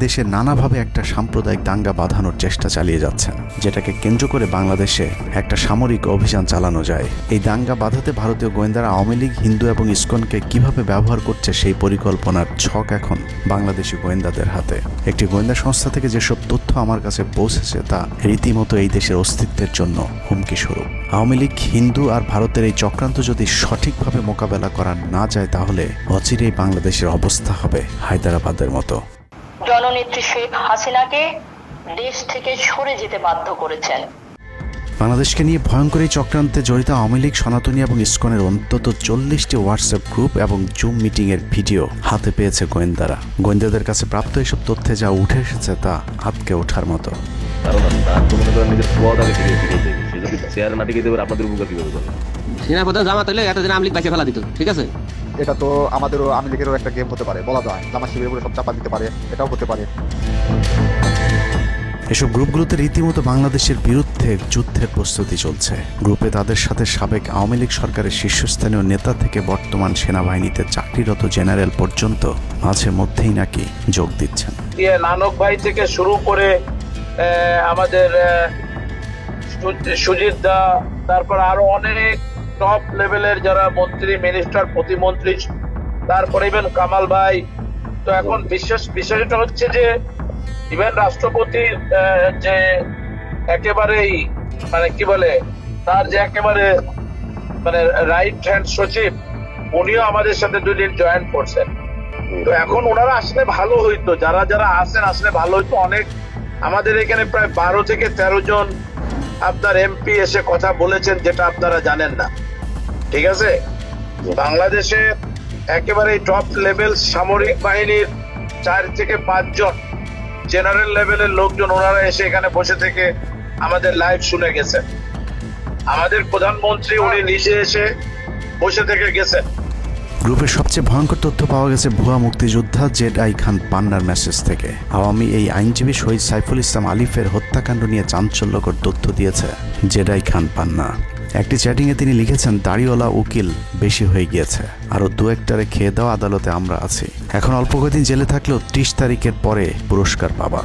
দেশে নানাভাবে একটা সাম্প্রদায়িক দাঙ্গা বাঁধানোর চেষ্টা চালিয়ে যাচ্ছেন, যেটাকে কেন্দ্র করে বাংলাদেশে একটা সামরিক অভিযান চালানো যায়। এই দাঙ্গা বাঁধাতে ভারতীয় গোয়েন্দারা আওয়ামী লীগ, হিন্দু এবং ইসকনকে কিভাবে ব্যবহার করছে সেই পরিকল্পনার ছক এখন বাংলাদেশি গোয়েন্দাদের হাতে। একটি গোয়েন্দা সংস্থা থেকে যেসব তথ্য আমার কাছে পৌঁছেছে তা রীতিমতো এই দেশের অস্তিত্বের জন্য হুমকি স্বরূপ। আওয়ামী লীগ, হিন্দু আর ভারতের এই চক্রান্ত যদি সঠিকভাবে মোকাবেলা করা না যায় তাহলে অচিরেই বাংলাদেশের অবস্থা হবে হায়দ্রাবাদের মতো। জননেত্রী শেখ হাসিনাকে দেশ থেকে সরে যেতে বাধ্য করেছেন। বাংলাদেশকে নিয়ে ভয়ঙ্কর এই চক্রান্তে জড়িত আওয়ামী লীগ, সনাতনী এবং ইসকনের অন্তত 40টি হোয়াটসঅ্যাপ গ্রুপ এবং জুম মিটিং এর ভিডিও হাতে পেয়েছে গোয়েন্দারা। গোয়েন্দাদের কাছে প্রাপ্ত এসব তথ্যে যা উঠে এসেছে তা আটকে ওঠার মতো। সেনাপ্রধান জামাত হলে এতদিন আওয়ামী লীগ বাইকে ফেলা দিত, ঠিক আছে? এটা তো আমাদেরও আওয়ামী লীগেরও একটা গেম হতে পারে, বলা যায় জামাত শিবিরের উপরে সব চাপা দিতে পারে, এটাও হতে পারে। এসব গ্রুপগুলোতে রীতিমতো বাংলাদেশের বিরুদ্ধে যুদ্ধের প্রস্তুতি চলছে। গ্রুপে তাদের সাথে সাবেক আওয়ামী লীগ সরকারের শীর্ষস্থানীয় নেতা থেকে বর্তমান সেনাবাহিনীতে চাকরিরত জেনারেল পর্যন্ত মাঝে মধ্যেই নাকি যোগ দিচ্ছেন। নানক ভাই থেকে শুরু করে আমাদের সুজিত দা, তারপর আরো অনেক টপ লেভেলের যারা মন্ত্রী, মিনিস্টার, প্রতিমন্ত্রী, তারপরে ইভেন কামাল ভাই। তো এখন বিষয়টা হচ্ছে যে ইভেন রাষ্ট্রপতির যে একেবারেই মানে কি বলে তার যে একেবারে মানে রাইট হ্যান্ড সচিব, উনিও আমাদের সাথে 2 দিন জয়েন করছেন। তো এখন ওনারা আসলে ভালো হইতো, যারা যারা আসেন আসলে ভালো হইতো। অনেক আমাদের এখানে প্রায় 12 থেকে 13 জন আপনার এমপি এসে কথা বলেছেন, যেটা আপনারা জানেন না, ঠিক আছে? বাংলাদেশে একেবারে টপ লেভেল সামরিক বাহিনীর 4 থেকে 5 জন জেনারেল লেভেলের লোকজন ওনারা এসে এখানে বসে থেকে আমাদের লাইভ শুনে গেছেন। আমাদের প্রধানমন্ত্রী উনি নিজে এসে বসে থেকে গেছেন। গ্রুপের সবচেয়ে ভয়ঙ্কর তথ্য পাওয়া গেছে ভুয়া মুক্তিযোদ্ধা জেড-আই খান পান্নার মেসেজ থেকে। আওয়ামী এই আইনজীবী শহীদ সাইফুল ইসলাম আলিফের হত্যাকাণ্ড নিয়ে চাঞ্চল্যকর তথ্য দিয়েছে জেড-আই খান পান্না। একটি চ্যাটিংয়ে তিনি লিখেছেন, দাড়িওয়ালা উকিল বেশি হয়ে গিয়েছে, আরো 2-1টারে খেয়ে দেওয়া আদালতে আমরা আছি, এখন অল্প কয়েকদিন জেলে থাকলেও 30 তারিখের পরে পুরস্কার পাবা।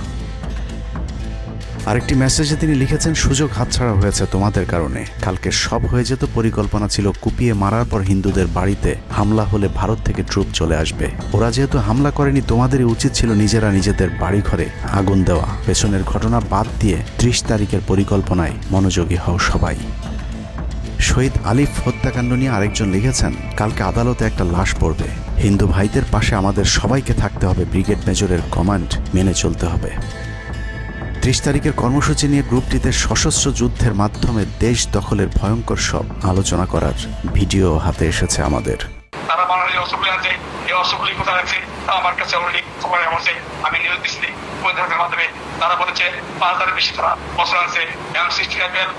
আরেকটি মেসেজে তিনি লিখেছেন, সুযোগ হাতছাড়া হয়েছে তোমাদের কারণে, কালকে সব হয়ে যেত। পরিকল্পনা ছিল কুপিয়ে মারার পর হিন্দুদের বাড়িতে হামলা হলে ভারত থেকে ট্রুপ চলে আসবে। ওরা যেহেতু হামলা করেনি, তোমাদেরই উচিত ছিল নিজেরা নিজেদের বাড়ি ঘরে আগুন দেওয়া। পেছনের ঘটনা বাদ দিয়ে 30 তারিখের পরিকল্পনায় মনোযোগী হও সবাই। শহীদ আলিফ হত্যাকাণ্ড নিয়ে আরেকজন লিখেছেন, কালকে আদালতে একটা লাশ পড়বে, হিন্দু ভাইদের পাশে আমাদের সবাইকে থাকতে হবে, ব্রিগেড মেজরের কমান্ড মেনে চলতে হবে। 30 তারিখের কর্মসূচি নিয়ে গ্রুপটিতে সশস্ত্র যুদ্ধের মাধ্যমে দেশ দখলের ভয়ঙ্কর সব আলোচনা করার ভিডিও হাতে এসেছে আমাদের। তারা বাংলাদেশের অস্ত্রগুলি আছে, এই অস্ত্রগুলি কোথায় আছে আমার কাছে অলরেডি খবর আছে। আমি নিউজ দিচ্ছি গোয়েন্দাদের মাধ্যমে, তারা বলেছে 5000-এর বেশি তারা অস্ত্র আছে, M60 রাইফেল,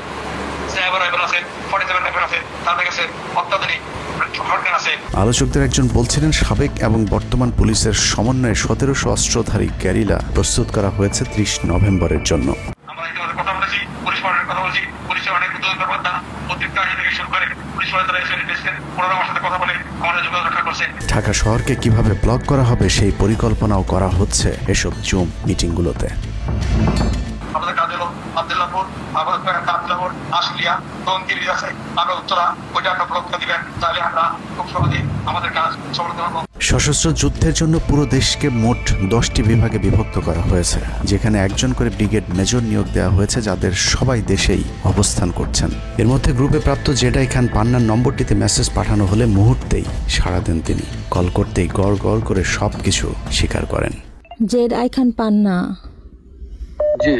আলোচকদের একজন বলছিলেন, সাবেক এবং বর্তমান পুলিশের সমন্বয়ে 1700 অস্ত্রধারী গ্যারিলা প্রস্তুত করা হয়েছে 30 নভেম্বরের জন্য। ঢাকা শহরকে কিভাবে ব্লক করা হবে সেই পরিকল্পনাও করা হচ্ছে এসব জুম মিটিংগুলোতে। সশস্ত্র যুদ্ধের জন্য পুরো দেশকে মোট 10টি বিভাগে বিভক্ত করা হয়েছে, যেখানে একজন করে ব্রিগেড মেজর নিয়োগ দেওয়া হয়েছে, যাদের সবাই দেশেই অবস্থান করছেন। এর মধ্যে গ্রুপে প্রাপ্ত জেড-আই খান পান্নার নম্বরটিতে মেসেজ পাঠানো হলে মুহূর্তেই সাড়া দেন তিনি। কল করতেই গড় গড় করে সবকিছু স্বীকার করেন। জেড-আই খান পান্না, জি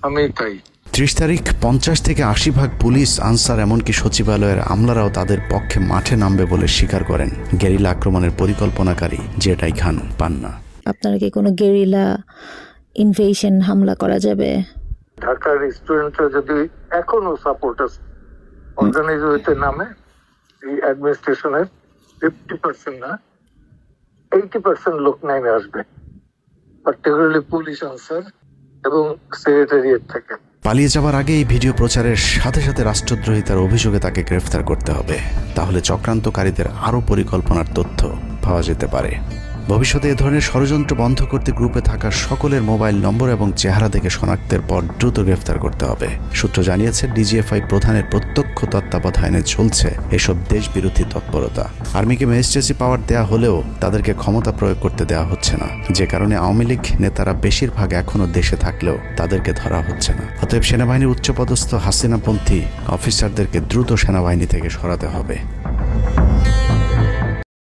আমি তাই। 30 তারিখ 50 থেকে 80 ভাগ পুলিশ, আনসার, এমনকি সচিবালয়ের আমলারাও তাদের পক্ষে মাঠে নামবে বলে স্বীকার করেন গেরিলা আক্রমণের পরিকল্পনাকারী জেড-আই খান পান্না। আপনারা কি কোনো গেরিলা ইনভেশন হামলা করা যাবে? ঢাকার স্টুডেন্টরা যদি এখনো সাপোর্টার্স অর্গানাইজ হইতে নামে, এই অ্যাডমিনিস্ট্রেশনের 50% না 80% লোক নামে আসবে, পার্টিকুলারলি পুলিশ, আনসার এবং সেক্রেটারিয়েট থেকে। পালিয়ে যাবার আগে এই ভিডিও প্রচারের সাথে সাথে রাষ্ট্রদ্রোহিতার অভিযোগে তাকে গ্রেফতার করতে হবে, তাহলে চক্রান্তকারীদের আরও পরিকল্পনার তথ্য পাওয়া যেতে পারে। ভবিষ্যতে এ ধরনের ষড়যন্ত্র বন্ধ করতে গ্রুপে থাকা সকলের মোবাইল নম্বর এবং চেহারা দেখে শনাক্তের পর দ্রুত গ্রেফতার করতে হবে। সূত্র জানিয়েছে ডিজিএফআই প্রধানের প্রত্যক্ষ তত্ত্বাবধানে চলছে এসব দেশবিরোধী তৎপরতা। আর্মিকে ম্যাজিস্ট্রেসি পাওয়ার দেয়া হলেও তাদেরকে ক্ষমতা প্রয়োগ করতে দেওয়া হচ্ছে না, যে কারণে আওয়ামী লীগ নেতারা বেশিরভাগ এখনো দেশে থাকলেও তাদেরকে ধরা হচ্ছে না। অতএব সেনাবাহিনীর উচ্চপদস্থ হাসিনাপন্থী অফিসারদেরকে দ্রুত সেনাবাহিনী থেকে সরাতে হবে।